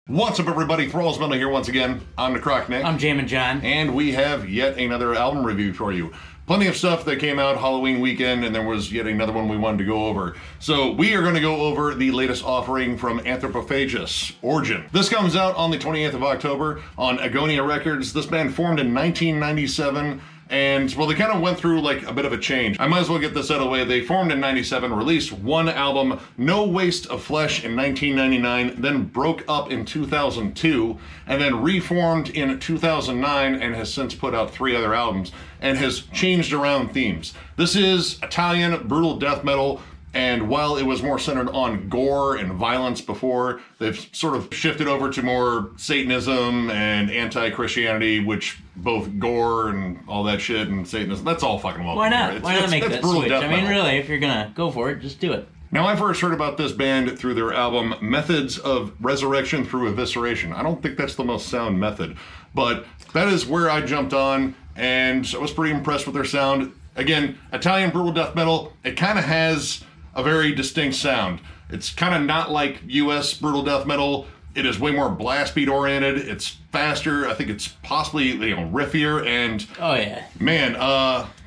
What's up, everybody? Thralls here once again. I'm Necrotic. I'm Jammin, and we have yet another album review for you. Plenty of stuff that came out Halloween weekend, and there was yet another one we wanted to go over. So we are going to go over the latest offering from Antropofagus, Origin. This comes out on the 28th of October on Agonia Records. This band formed in 1997. And, well, they kind of went through, like, a bit of a change. I might as well get this out of the way. They formed in 97, released one album, No Waste of Flesh, in 1999, then broke up in 2002, and then reformed in 2009, and has since put out 3 other albums, and has changed around themes. This is Italian brutal death metal, and while it was more centered on gore and violence before, they've sort of shifted over to more Satanism and anti-Christianity, which both gore and all that shit and Satanism, that's all fucking welcome. Why not? Why not make that switch? I mean, really, if you're gonna go for it, just do it. Now, I first heard about this band through their album Methods of Resurrection Through Evisceration. I don't think that's the most sound method, but that is where I jumped on, and I was pretty impressed with their sound. Again, Italian brutal death metal, it kind of has a very distinct sound. It's kind of not like US brutal death metal. It is way more blast beat oriented. It's faster. I think it's possibly, riffier. And oh yeah, man,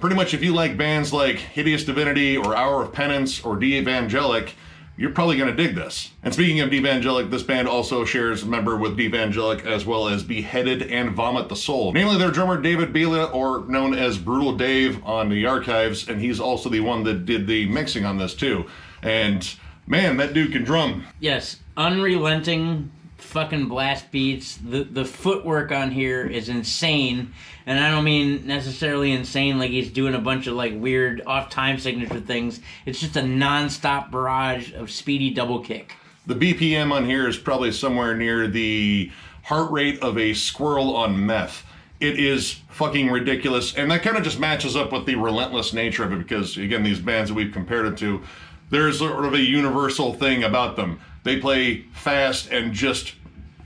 pretty much if you like bands like Hideous Divinity or Hour of Penance or D'Evangelic, you're probably gonna dig this. And speaking of D'Evangelic, this band also shares a member with D'Evangelic, as well as Beheaded and Vomit the Soul. Namely, their drummer David Bila, or known as Brutal Dave on the archives, and he's also the one that did the mixing on this too. And man, that dude can drum. Yes, unrelenting fucking blast beats. The footwork on here is insane, and I don't mean necessarily insane like he's doing a bunch of like weird off-time signature things. It's just a non-stop barrage of speedy double kick. The BPM on here is probably somewhere near the heart rate of a squirrel on meth. It is fucking ridiculous, and that kind of just matches up with the relentless nature of it, because again, these bands that we've compared it to, there's sort of a universal thing about them. They play fast and just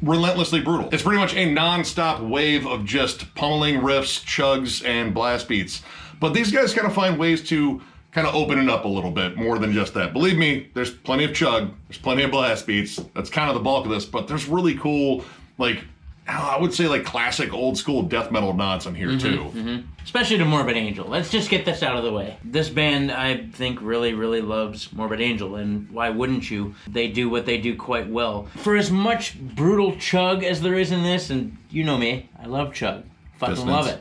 relentlessly brutal. It's pretty much a non-stop wave of just pummeling riffs, chugs, and blast beats. But these guys kind of find ways to kind of open it up a little bit more than just that. Believe me, there's plenty of chug, there's plenty of blast beats. That's kind of the bulk of this, but there's really cool, like, I would say like classic old school death metal nods on here too. Especially to Morbid Angel. Let's just get this out of the way. This band, I think, really, really loves Morbid Angel, and why wouldn't you? They do what they do quite well. For as much brutal chug as there is in this, and you know me, I love chug. Fucking love it.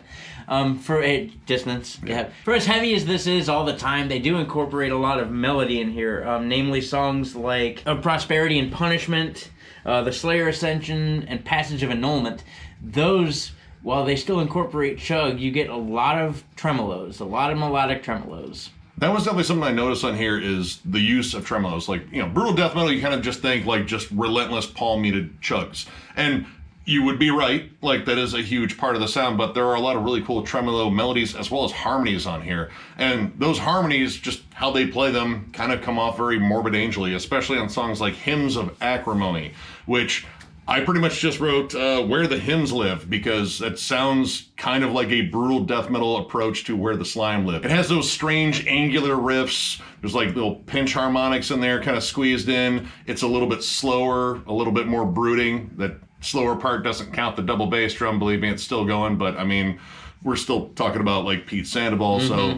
For a dissonance, yeah. For as heavy as this is all the time, they do incorporate a lot of melody in here, namely songs like Of Prosperity and Punishment, The Slayer Ascension, and Passage of Annulment. Those, while they still incorporate chug, you get a lot of tremolos, a lot of melodic tremolos. That was definitely something I noticed on here, is the use of tremolos. Like, brutal death metal, you kind of just think like just relentless palm-muted chugs. And you would be right, like that is a huge part of the sound, but there are a lot of really cool tremolo melodies as well as harmonies on here. And those harmonies, just how they play them, kind of come off very Morbid Angel-y, especially on songs like Hymns of Acrimony, which I pretty much just wrote Where the Hymns Live, because it sounds kind of like a brutal death metal approach to Where the Slime Live. It has those strange angular riffs. There's like little pinch harmonics in there kind of squeezed in. It's a little bit slower, a little bit more brooding. That slower part doesn't count the double bass drum, believe me, it's still going, but I mean, we're still talking about like Pete Sandoval, so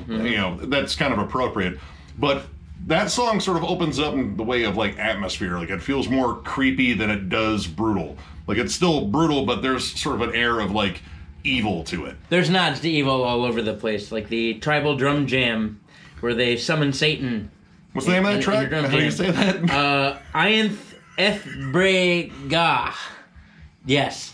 that's kind of appropriate. But that song sort of opens up in the way of like atmosphere. Like, it feels more creepy than it does brutal. Like, it's still brutal, but there's sort of an air of like evil to it. There's nods to evil all over the place, like the tribal drum jam where they summon Satan. What's the name of that track? How do you say that? Ianth Ethbrega. Yes.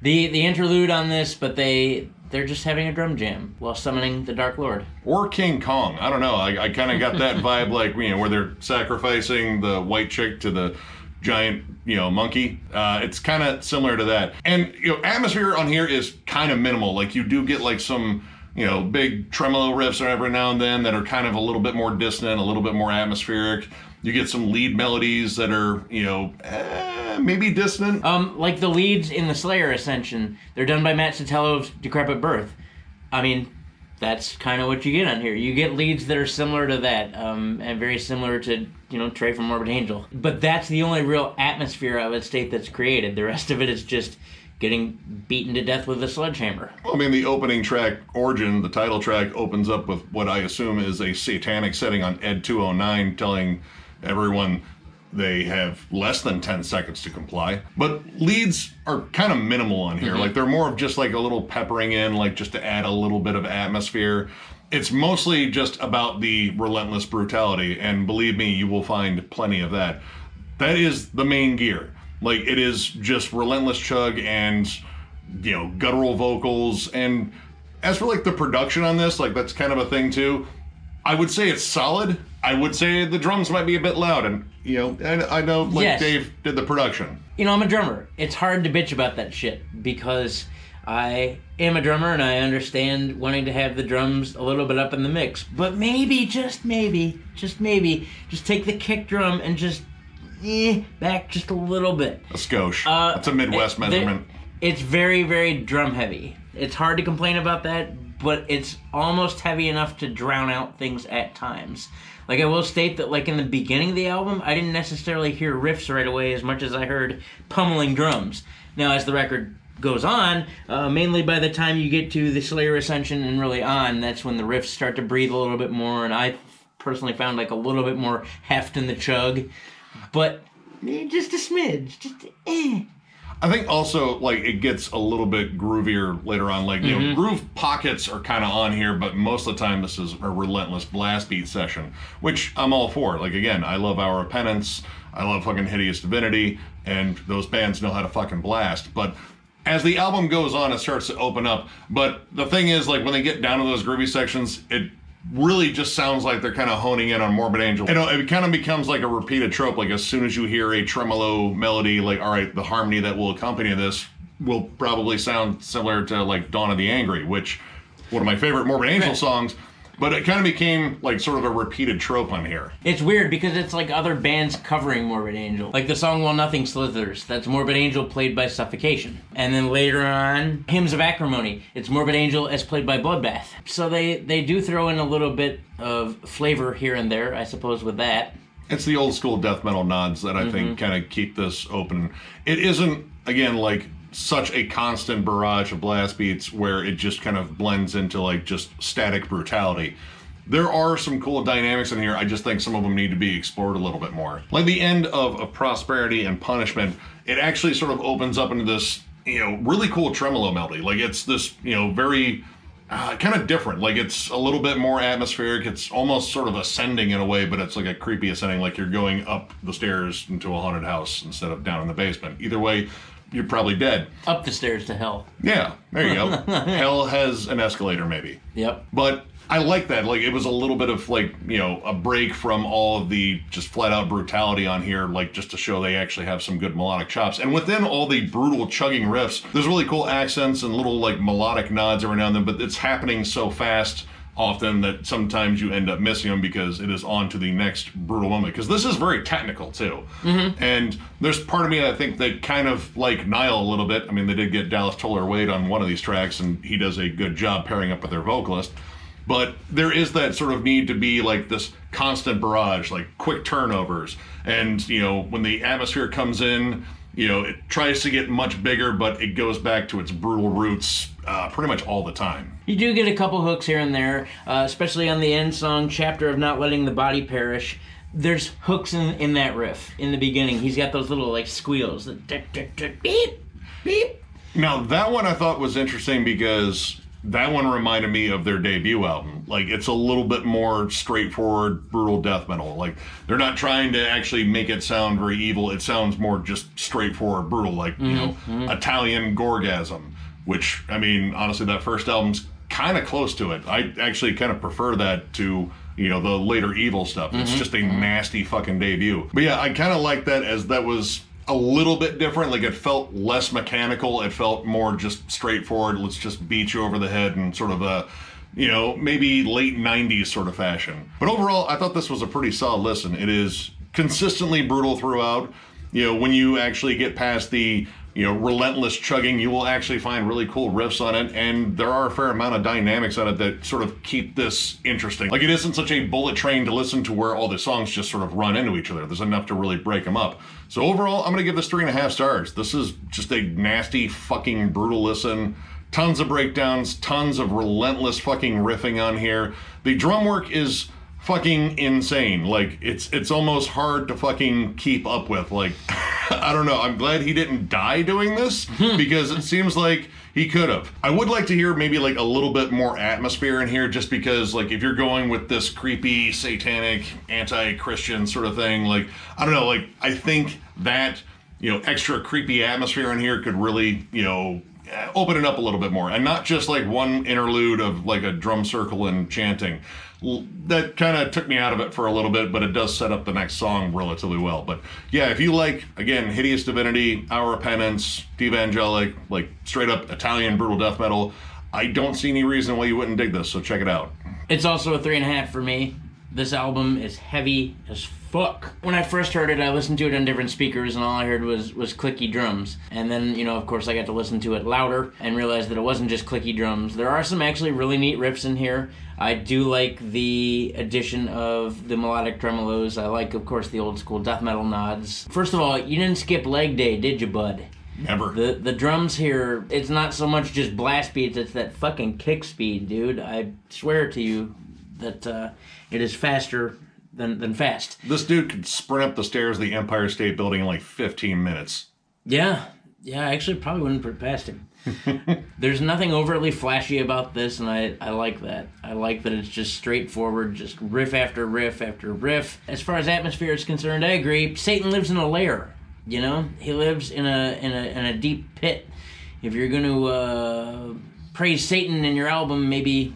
The interlude on this, but they're just having a drum jam while summoning the Dark Lord. Or King Kong. I don't know. I kind of got that vibe, like, where they're sacrificing the white chick to the giant, monkey. It's kind of similar to that. And, atmosphere on here is kind of minimal. Like, you do get like some, big tremolo riffs every now and then that are kind of a little bit more dissonant, a little bit more atmospheric. You get some lead melodies that are, maybe dissonant. Like the leads in the Slayer Ascension, they're done by Matt Sotelo of Decrepit Birth. I mean, that's kind of what you get on here. You get leads that are similar to that, and very similar to, Trey from Morbid Angel. But that's the only real atmosphere, I would state, that's created. The rest of it is just getting beaten to death with a sledgehammer. Well, I mean, the opening track, Origin, the title track, opens up with what I assume is a satanic setting on Ed 209, telling everyone they have less than 10 seconds to comply. But leads are kind of minimal on here. Like, they're more of just like a little peppering in, like just to add a little bit of atmosphere. It's mostly just about the relentless brutality, and believe me, you will find plenty of that. That is the main gear. Like, it is just relentless chug and, guttural vocals. And as for like the production on this, like, that's kind of a thing too. I would say it's solid. I would say the drums might be a bit loud, and I know like Yes. Dave did the production. I'm a drummer. It's hard to bitch about that shit because I am a drummer and I understand wanting to have the drums a little bit up in the mix. But maybe, just maybe, just take the kick drum and just back just a little bit. A skosh. That's a Midwest measurement. It's very, very drum heavy. It's hard to complain about that, but it's almost heavy enough to drown out things at times. Like, I will state that, like, in the beginning of the album, I didn't necessarily hear riffs right away as much as I heard pummeling drums. Now, as the record goes on, mainly by the time you get to the Slayer Ascension and really on, that's when the riffs start to breathe a little bit more, and I personally found, like, a little bit more heft in the chug. But just a smidge, I think also, like, it gets a little bit groovier later on. Like, groove pockets are kind of on here, but most of the time this is a relentless blast beat session, which I'm all for. Like, again, I love Hour of Penance, I love fucking Hideous Divinity, and those bands know how to fucking blast. But as the album goes on, it starts to open up. But the thing is, like, when they get down to those groovy sections, it really just sounds like they're kind of honing in on Morbid Angel. It kind of becomes like a repeated trope. Like, as soon as you hear a tremolo melody, like, all right, the harmony that will accompany this will probably sound similar to, like, Dawn of the Angry, which one of my favorite Morbid Angel songs. But it kind of became like sort of a repeated trope on here. It's weird because it's like other bands covering Morbid Angel. Like the song While Nothing Slithers, that's Morbid Angel played by Suffocation. And then later on, Hymns of Acrimony, it's Morbid Angel as played by Bloodbath. So they do throw in a little bit of flavor here and there, I suppose, with that. It's the old school death metal nods that I think kind of keep this open. It isn't, again, like such a constant barrage of blast beats where it just kind of blends into like just static brutality. There are some cool dynamics in here. I just think some of them need to be explored a little bit more. Like the end of Prosperity and Punishment, it actually sort of opens up into this, really cool tremolo melody. Like it's this, very kind of different. Like it's a little bit more atmospheric. It's almost sort of ascending in a way, but it's like a creepy ascending, like you're going up the stairs into a haunted house instead of down in the basement. Either way, you're probably dead. Up the stairs to hell. Yeah, there you go. Hell has an escalator, maybe. Yep. But I like that. Like, it was a little bit of, like, a break from all of the just flat-out brutality on here, like, just to show they actually have some good melodic chops. And within all the brutal chugging riffs, there's really cool accents and little, like, melodic nods every now and then, but it's happening so fast often that sometimes you end up missing them because it is on to the next brutal moment. Because this is very technical, too. And there's part of me, I think, that kind of like Nile a little bit. I mean, they did get Dallas Toller Wade on one of these tracks, and he does a good job pairing up with their vocalist. But there is that sort of need to be like this constant barrage, like quick turnovers. And, when the atmosphere comes in, it tries to get much bigger, but it goes back to its brutal roots pretty much all the time. You do get a couple hooks here and there, especially on the end song, Chapter of Not Letting the Body Perish. There's hooks in that riff. In the beginning, he's got those little, like, squeals. Beep, beep. Now, that one I thought was interesting because that one reminded me of their debut album. Like, it's a little bit more straightforward, brutal death metal. Like, they're not trying to actually make it sound very evil. It sounds more just straightforward, brutal, like, Italian Gorgasm, which, I mean, honestly, that first album's kind of close to it. I actually kind of prefer that to, the later evil stuff. It's just a nasty fucking debut. But yeah, I kind of like that as that was a little bit different. Like, it felt less mechanical. It felt more just straightforward. Let's just beat you over the head in sort of a, maybe late 90s sort of fashion. But overall, I thought this was a pretty solid listen. It is consistently brutal throughout. when you actually get past the relentless chugging, you will actually find really cool riffs on it, and there are a fair amount of dynamics on it that sort of keep this interesting. Like, it isn't such a bullet train to listen to where all the songs just sort of run into each other. There's enough to really break them up. So overall, I'm gonna give this 3.5 stars. This is just a nasty, fucking brutal listen. Tons of breakdowns, tons of relentless fucking riffing on here. The drum work is fucking insane. Like, it's almost hard to fucking keep up with. Like, I don't know. I'm glad he didn't die doing this, because it seems like he could have. I would like to hear maybe like a little bit more atmosphere in here, just because, like, if you're going with this creepy, satanic, anti-Christian sort of thing, like, I don't know, like, I think that, extra creepy atmosphere in here could really, open it up a little bit more, and not just like one interlude of like a drum circle and chanting. That kind of took me out of it for a little bit, but it does set up the next song relatively well. But yeah, if you like, again, Hideous Divinity, Hour of Penance, Devangelic, like straight up Italian brutal death metal, I don't see any reason why you wouldn't dig this, so check it out. It's also a 3.5 for me. This album is heavy as fuck. When I first heard it, I listened to it on different speakers, and all I heard was clicky drums. And then, of course, I got to listen to it louder and realized that it wasn't just clicky drums. There are some actually really neat riffs in here. I do like the addition of the melodic tremolos. I like, of course, the old school death metal nods. First of all, you didn't skip leg day, did you, bud? Never. The drums here, it's not so much just blast beats, it's that fucking kick speed, dude. I swear to you that it is faster than fast. This dude could sprint up the stairs of the Empire State Building in like 15 minutes. Yeah, I actually probably wouldn't put it past him. There's nothing overtly flashy about this, and I like that. I like that it's just straightforward, just riff after riff after riff. As far as atmosphere is concerned, I agree. Satan lives in a lair, He lives in a deep pit. If you're going to praise Satan in your album, maybe...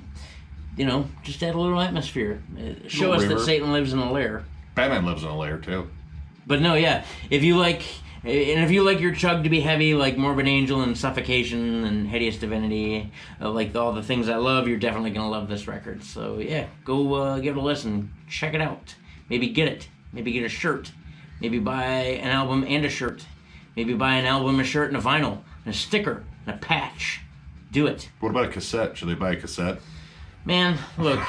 just add a little atmosphere. Show us that Satan lives in a lair. Batman lives in a lair, too. But no, yeah. If you like your chug to be heavy, like Morbid Angel and Suffocation and Hideous Divinity, like all the things I love, you're definitely going to love this record. So, yeah, go give it a listen. Check it out. Maybe get it. Maybe get a shirt. Maybe buy an album and a shirt. Maybe buy an album, a shirt, and a vinyl, and a sticker, and a patch. Do it. What about a cassette? Should they buy a cassette? Man, look,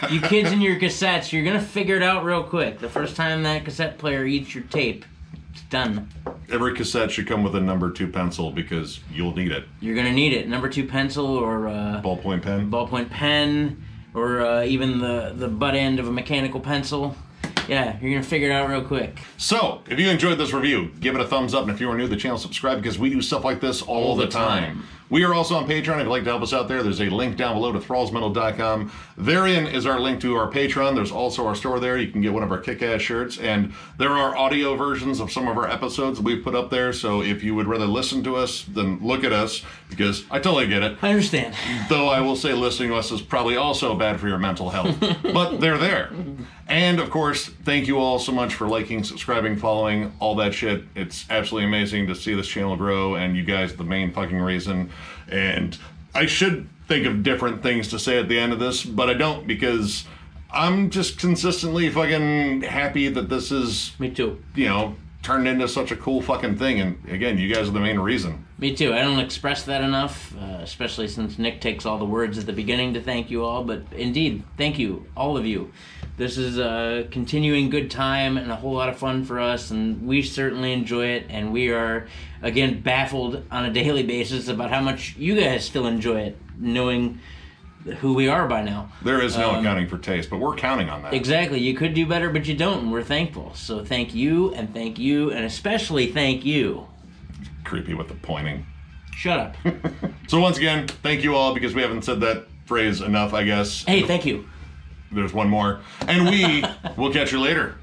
you kids and your cassettes, you're going to figure it out real quick. The first time that cassette player eats your tape, it's done. Every cassette should come with a number 2 pencil, because you'll need it. You're going to need it. Number 2 pencil or... ballpoint pen. Ballpoint pen, or even the butt end of a mechanical pencil. Yeah, you're going to figure it out real quick. So, if you enjoyed this review, give it a thumbs up, and if you are new to the channel, subscribe, because we do stuff like this all the time. We are also on Patreon. If you'd like to help us out there, there's a link down below to thrallsmetal.com. Therein is our link to our Patreon. There's also our store there. You can get one of our kick-ass shirts, and there are audio versions of some of our episodes that we've put up there, so if you would rather listen to us than look at us, because I totally get it. I understand. Though I will say listening to us is probably also bad for your mental health. But they're there. And, of course, thank you all so much for liking, subscribing, following, all that shit. It's absolutely amazing to see this channel grow, and you guys are the main fucking reason. And I should think of different things to say at the end of this, but I don't, because I'm just consistently fucking happy that this is... Me too. Turned into such a cool fucking thing, and again, you guys are the main reason. Me too. I don't express that enough, especially since Nick takes all the words at the beginning to thank you all, but indeed, thank you, all of you. This is a continuing good time and a whole lot of fun for us, and we certainly enjoy it, and we are, again, baffled on a daily basis about how much you guys still enjoy it, knowing who we are by now. There is no accounting for taste, but we're counting on that. Exactly. You could do better, but you don't, and we're thankful. So thank you, and especially thank you. Creepy with the pointing. Shut up. So once again, thank you all, because we haven't said that phrase enough, I guess. Hey, thank you. There's one more. And we will catch you later.